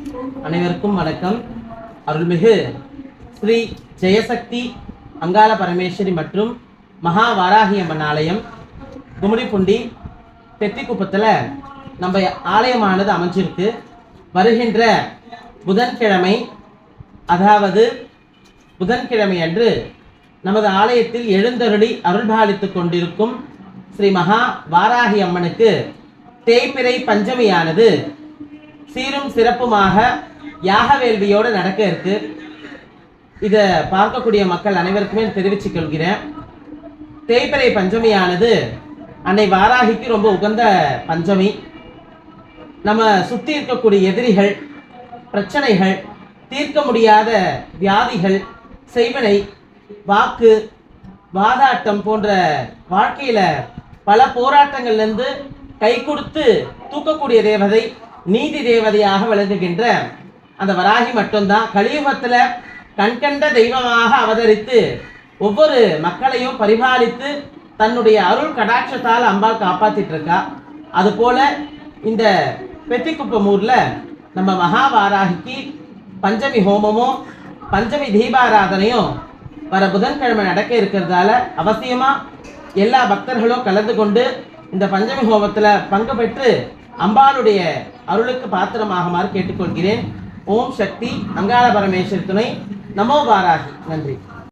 அனைவருக்கும் வணக்கம். அருள்மிகு ஸ்ரீ ஜெயசக்தி அங்காள பரமேஸ்வரி மற்றும் மகா வாராகி அம்மன் ஆலயம் கும்மிடிப்பூண்டி பெத்திக்குப்பத்தில் நம்ம ஆலயமானது அமைஞ்சிருக்கு. வருகின்ற புதன்கிழமை, அதாவது புதன்கிழமை அன்று நமது ஆலயத்தில் எழுந்தருளி அருள்பாலித்துக் கொண்டிருக்கும் ஸ்ரீ மகா வாராகி அம்மனுக்கு தேய்பிறை பஞ்சமியானது சீரும் சிறப்புமாக யாக வேள்வியோடு நடக்க இருக்கு. இதை பார்க்கக்கூடிய மக்கள் அனைவருக்குமே தெரிவித்துக் கொள்கிறேன். தேய்பிறை பஞ்சமியானது அன்னை வாராகிக்கு ரொம்ப உகந்த பஞ்சமி. நம்ம சுற்றி இருக்கக்கூடிய எதிரிகள், பிரச்சனைகள், தீர்க்க முடியாத வியாதிகள், செய்வினை, வாக்கு, வாதாட்டம் போன்ற வாழ்க்கையில பல போராட்டங்கள்லேருந்து கை கொடுத்து தூக்கக்கூடிய தேவதை, நீதி தேவதையாக விளங்குகின்ற அந்த வராகி மட்டும்தான் கலியுகத்தில் கண்கண்ட தெய்வமாக அவதரித்து ஒவ்வொரு மக்களையும் பரிபாலித்து தன்னுடைய அருள் கடாட்சத்தால் அம்பாள் காப்பாத்திட்டு இருக்கா. அதுபோல இந்த பெத்திக்குப்பம் ஊர்ல நம்ம மகாவாராகிக்கு பஞ்சமி ஹோமமும் பஞ்சமி தீபாராதனையும் வர புதன்கிழமை நடக்க இருக்கிறதால அவசியமா எல்லா பக்தர்களும் கலந்து கொண்டு இந்த பஞ்சமி ஹோமத்தில் பங்கு பெற்று அம்பாளுடைய அருளுக்கு பாத்திரமாகுமாறு கேட்டுக்கொள்கிறேன். ஓம் சக்தி அங்காள பரமேஸ்வரி துணை. நமோ வாராகி. நன்றி.